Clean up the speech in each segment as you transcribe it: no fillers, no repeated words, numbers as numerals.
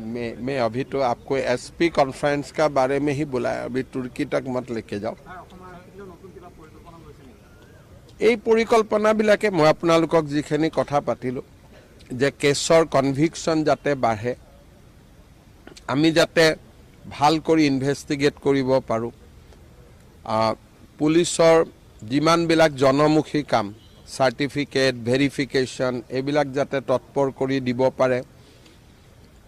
मैं अभी तो आपको एसपी कॉन्फ्रेंस का बारे में ही बुलाया, अभी तुर्की तक मत लेके जाओ। এই পৰিকল্পনাবিলাকে মই আপোনালোকক যিখিনি কথা পাতিলোঁ যে কেছৰ কনভিকশ্যন যাতে বাঢ়ে, আমি যাতে ভাল কৰি ইনভেষ্টিগেট কৰিব পাৰোঁ, পুলিচৰ যিমানবিলাক জনমুখী কাম চাৰ্টিফিকেট ভেৰিফিকেশ্যন এইবিলাক যাতে তৎপৰ কৰি দিব পাৰে,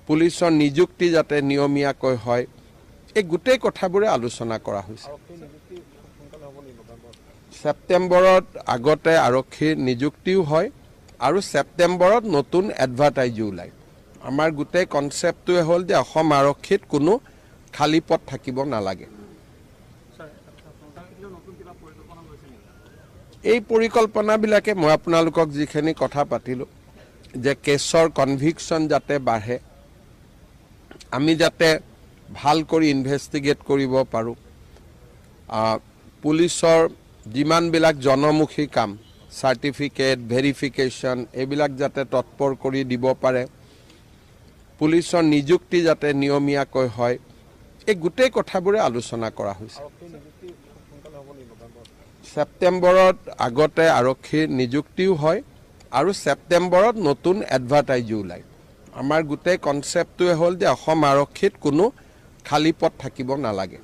পুলিচৰ নিযুক্তি যাতে নিয়মীয়াকৈ হয়, এই গোটেই কথাবোৰে আলোচনা কৰা হৈছে। সেপ্টেম্বৰত আগতে আৰক্ষীৰ নিযুক্তিও হয় আৰু সেপ্টেম্বৰত নতুন এডভাৰটাইজো ওলায়। আমাৰ গোটেই কনচেপ্টটোৱে হ'ল যে অসম আৰক্ষীত কোনো খালী পথ থাকিব নালাগে। এই পৰিকল্পনাবিলাকে মই আপোনালোকক যিখিনি কথা পাতিলোঁ যে কেছৰ কনভিকশ্যন যাতে বাঢ়ে, আমি যাতে ভাল কৰি ইনভেষ্টিগেট কৰিব পাৰোঁ, পুলিচৰ যিমানবিলাক জনমুখী কাম চাৰ্টিফিকেট ভেৰিফিকেশ্যন এইবিলাক যাতে তৎপৰ কৰি দিব পাৰে, পুলিচৰ নিযুক্তি যাতে নিয়মীয়াকৈ হয়, এই গোটেই কথাবোৰে আলোচনা কৰা হৈছে। সেপ্টেম্বৰত আগতে আৰক্ষীৰ নিযুক্তিও হয় আৰু সেপ্টেম্বৰত নতুন এডভাৰটাইজো ওলায়। আমাৰ গোটেই কনচেপ্টটোৱে হ'ল যে অসম আৰক্ষীত কোনো খালী পথ থাকিব নালাগে।